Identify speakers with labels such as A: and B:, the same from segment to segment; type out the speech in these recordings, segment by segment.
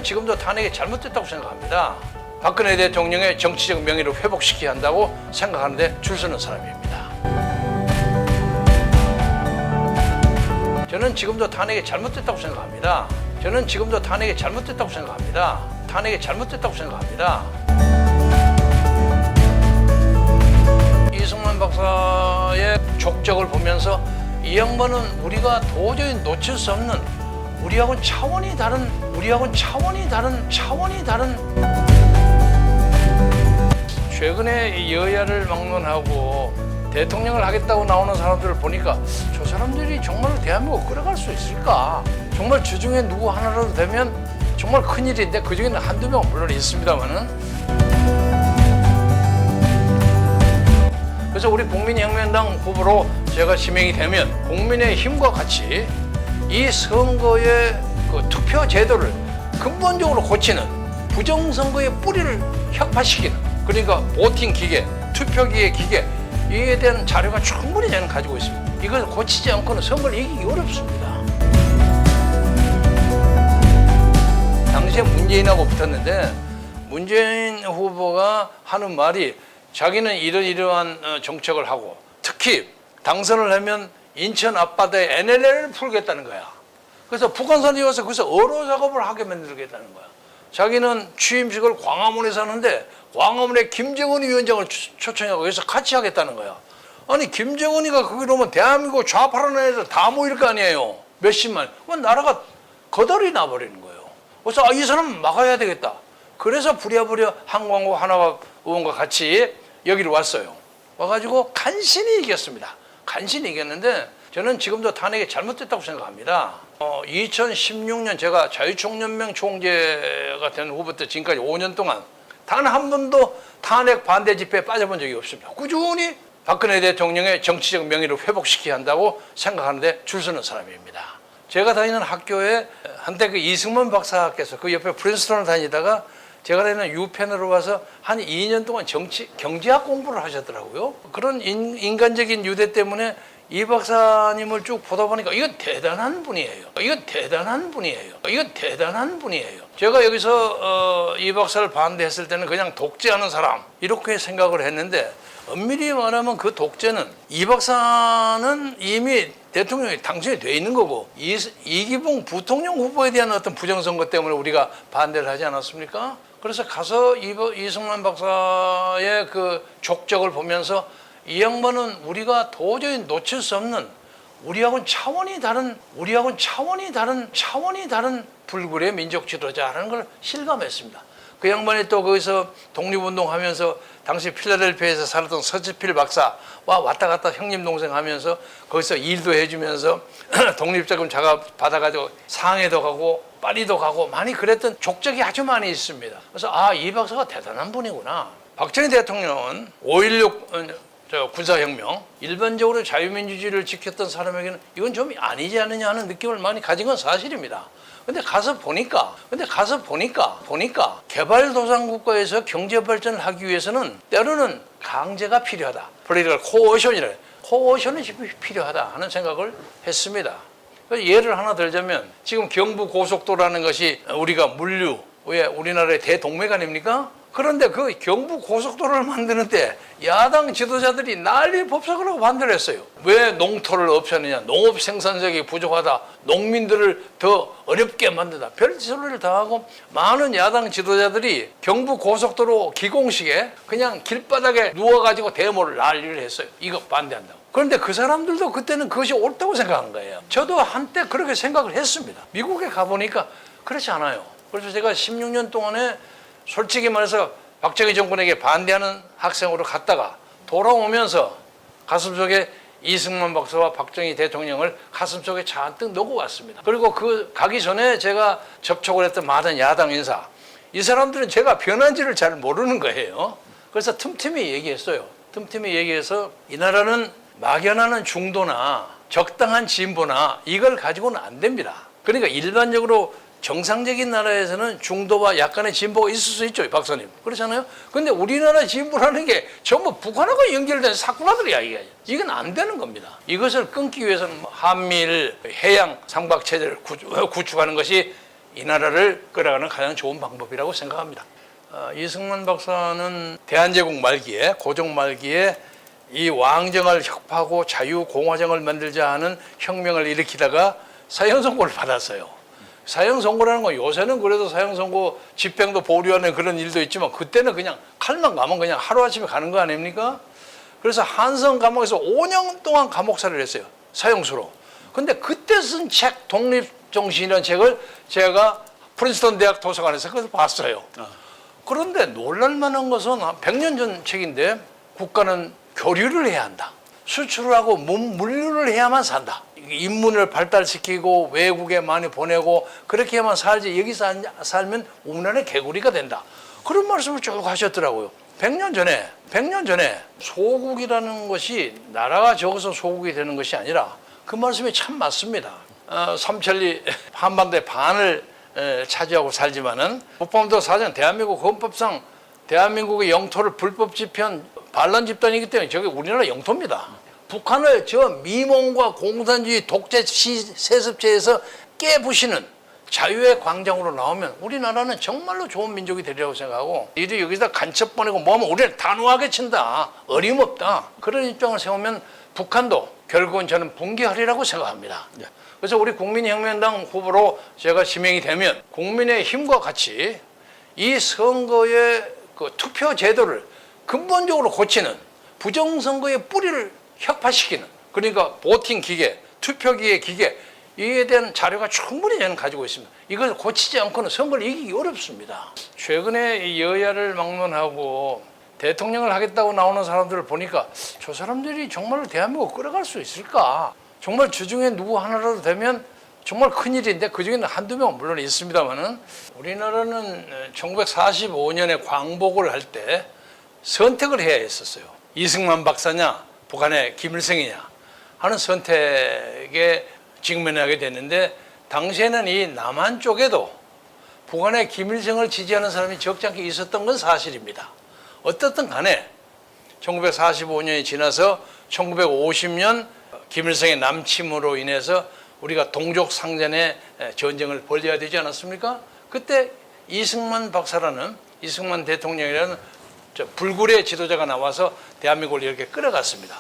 A: 지금도 탄핵이 잘못됐다고 생각합니다. 박근혜 대통령의 정치적 명예를 회복시켜야 한다고 생각하는데 줄서는 사람입니다. 저는 지금도 탄핵이 잘못됐다고 생각합니다. 저는 지금도 탄핵이 잘못됐다고 생각합니다. 탄핵이 잘못됐다고 생각합니다. 이승만 박사의 족적을 보면서 이 양반은 우리가 도저히 놓칠 수 없는 우리하고는 차원이 다른 최근에 여야를 막론하고 대통령을 하겠다고 나오는 사람들을 보니까 저 사람들이 정말 대한민국을 끌어갈 수 있을까? 정말 주중에 누구 하나라도 되면 정말 큰일인데 그중에는 한두 명 물론 있습니다만은. 그래서 우리 국민혁명당 후보로 제가 지명이 되면 국민의힘과 같이 이 선거의 그 투표 제도를 근본적으로 고치는 부정선거의 뿌리를 혁파시키는, 그러니까 보팅 기계, 투표기의 기계, 이에 대한 자료가 충분히 저는 가지고 있습니다. 이걸 고치지 않고는 선거를 이기기 어렵습니다. 당시에 문재인하고 붙었는데 문재인 후보가 하는 말이 자기는 이러이러한 정책을 하고 특히 당선을 하면 인천 앞바다에 NLL을 풀겠다는 거야. 그래서 북한산에 와서 거기서 어로 작업을 하게 만들겠다는 거야. 자기는 취임식을 광화문에서 하는데 광화문에 김정은 위원장을 초청하고 여기서 같이 하겠다는 거야. 아니 김정은이가 거기로 오면 대한민국 좌파라는 애들 다 모일 거 아니에요. 몇십만. 그럼 나라가 거덜이 나버리는 거예요. 그래서 이 사람 막아야 되겠다. 그래서 부랴부랴 한광호 하나와 의원과 같이 여기로 왔어요. 와가지고 간신히 이겼습니다. 간신히 이겼는데 저는 지금도 탄핵이 잘못됐다고 생각합니다. 2016년 제가 자유총연맹 총재가 된 후부터 지금까지 5년 동안 단 한 번도 탄핵 반대 집회에 빠져본 적이 없습니다. 꾸준히 박근혜 대통령의 정치적 명예를 회복시켜야 한다고 생각하는데 줄서는 사람입니다. 제가 다니는 학교에 한때 그 이승만 박사께서 그 옆에 프린스턴을 다니다가 제가 다니는 유펜으로 와서 한 2년 동안 경제학 공부를 하셨더라고요. 그런 인간적인 유대 때문에 이 박사님을 쭉 보다 보니까 이건 대단한 분이에요. 제가 여기서 이 박사를 반대했을 때는 그냥 독재하는 사람 이렇게 생각을 했는데 엄밀히 말하면 그 독재는 이 박사는 이미 대통령이 당선이 돼 있는 거고 이기붕 부통령 후보에 대한 어떤 부정선거 때문에 우리가 반대를 하지 않았습니까? 그래서 가서 이승만 박사의 그 족적을 보면서 이 양반은 우리가 도저히 놓칠 수 없는 우리하고는 차원이 다른 불굴의 민족 지도자라는 걸 실감했습니다. 그 양반이 또 거기서 독립운동하면서 당시 필라델피아에서 살았던 서지필 박사와 왔다 갔다 형님 동생 하면서 거기서 일도 해주면서 독립자금 작업 받아가지고 상해도 가고 파리도 가고 많이 그랬던 족적이 아주 많이 있습니다. 그래서 이 박사가 대단한 분이구나. 박정희 대통령은 5.16 군사혁명, 일반적으로 자유민주주의를 지켰던 사람에게는 이건 좀 아니지 않느냐 하는 느낌을 많이 가진 건 사실입니다. 근데 가서 보니까 개발도상국가에서 경제발전을 하기 위해서는 때로는 강제가 필요하다. political coercion이 필요하다 하는 생각을 했습니다. 예를 하나 들자면 지금 경부고속도로라는 것이 우리가 물류의 우리나라의 대동맥 아닙니까? 그런데 그 경부고속도로를 만드는데 야당 지도자들이 난리 법석을 하고 반대를 했어요. 왜 농토를 없애느냐, 농업 생산력이 부족하다, 농민들을 더 어렵게 만든다, 별소리를 다 하고 많은 야당 지도자들이 경부고속도로 기공식에 그냥 길바닥에 누워가지고 데모를 난리를 했어요. 이거 반대한다고. 그런데 그 사람들도 그때는 그것이 옳다고 생각한 거예요. 저도 한때 그렇게 생각을 했습니다. 미국에 가보니까 그렇지 않아요. 그래서 제가 16년 동안에 솔직히 말해서 박정희 정권에게 반대하는 학생으로 갔다가 돌아오면서 가슴속에 이승만 박사와 박정희 대통령을 가슴속에 잔뜩 넣고 왔습니다. 그리고 그 가기 전에 제가 접촉을 했던 많은 야당 인사, 이 사람들은 제가 변한지를 잘 모르는 거예요. 그래서 틈틈이 얘기했어요. 이 나라는 막연하는 중도나 적당한 진보나 이걸 가지고는 안 됩니다. 그러니까 일반적으로 정상적인 나라에서는 중도와 약간의 진보가 있을 수 있죠, 박사님. 그렇잖아요? 근데 우리나라 진보라는 게 전부 북한하고 연결된 사쿠라들이야, 이게. 이건 안 되는 겁니다. 이것을 끊기 위해서는 한미일 해양 상박 체제를 구축하는 것이 이 나라를 끌어가는 가장 좋은 방법이라고 생각합니다. 이승만 박사는 대한제국 말기에, 고종 말기에 이 왕정을 혁파하고 자유공화정을 만들자 하는 혁명을 일으키다가 사형 선고를 받았어요. 사형 선고라는 건 요새는 그래도 사형 선고 집행도 보류하는 그런 일도 있지만 그때는 그냥 칼만 가면 그냥 하루아침에 가는 거 아닙니까? 그래서 한성 감옥에서 5년 동안 감옥살이를 했어요. 사형수로. 근데 그때 쓴 책 독립정신이라는 책을 제가 프린스턴 대학 도서관에서 그걸 봤어요. 그런데 놀랄만한 것은 100년 전 책인데 국가는 교류를 해야 한다. 수출을 하고 물류를 해야만 산다. 인문을 발달시키고 외국에 많이 보내고 그렇게 해야만 살지 여기서 살면 우리나라의 개구리가 된다. 그런 말씀을 쭉 하셨더라고요. 100년 전에 소국이라는 것이 나라가 적어서 소국이 되는 것이 아니라 그 말씀이 참 맞습니다. 삼천리 한반도의 반을 차지하고 살지만은 법범도 사전 대한민국 헌법상 대한민국의 영토를 불법 집현 반란 집단이기 때문에 저게 우리나라 영토입니다. 북한을 저 미몽과 공산주의 독재 세습체에서 깨부시는 자유의 광장으로 나오면 우리나라는 정말로 좋은 민족이 되리라고 생각하고 이들이 여기다 간첩 보내고 뭐하면 우리를 단호하게 친다. 어림없다. 그런 입장을 세우면 북한도 결국은 저는 붕괴하리라고 생각합니다. 그래서 우리 국민혁명당 후보로 제가 지명이 되면 국민의힘과 같이 이 선거의 그 투표 제도를 근본적으로 고치는 부정선거의 뿌리를 혁파시키는 그러니까 보팅 기계, 투표기계 기계 이에 대한 자료가 충분히 저는 가지고 있습니다. 이걸 고치지 않고는 선거를 이기기 어렵습니다. 최근에 여야를 막론하고 대통령을 하겠다고 나오는 사람들을 보니까 저 사람들이 정말로 대한민국을 끌어갈 수 있을까? 정말 주중에 누구 하나라도 되면 정말 큰일인데 그중에는 한두 명은 물론 있습니다만은 우리나라는 1945년에 광복을 할 때 선택을 해야 했었어요. 이승만 박사냐 북한의 김일성이냐 하는 선택에 직면하게 됐는데 당시에는 이 남한 쪽에도 북한의 김일성을 지지하는 사람이 적지 않게 있었던 건 사실입니다. 어떻든 간에 1945년이 지나서 1950년 김일성의 남침으로 인해서 우리가 동족상전의 전쟁을 벌여야 되지 않았습니까? 그때 이승만 박사라는 이승만 대통령이라는 불굴의 지도자가 나와서 대한민국을 이렇게 끌어갔습니다.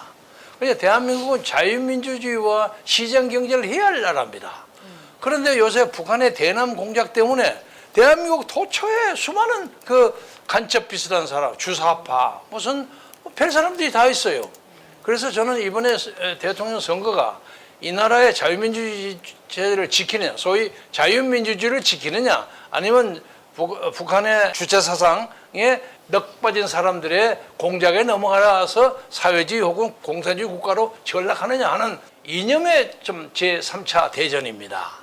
A: 그래서 대한민국은 자유민주주의와 시장경제를 해야 할 나라입니다. 그런데 요새 북한의 대남 공작 때문에 대한민국 도처에 수많은 그 간첩 비슷한 사람, 주사파, 무슨 별 사람들이 다 있어요. 그래서 저는 이번에 대통령 선거가 이 나라의 자유민주주의를 지키느냐, 소위 자유민주주의를 지키느냐, 아니면 북한의 주체사상에 넋 빠진 사람들의 공작에 넘어가서 사회주의 혹은 공산주의 국가로 전락하느냐 하는 이념의 좀 제3차 대전입니다.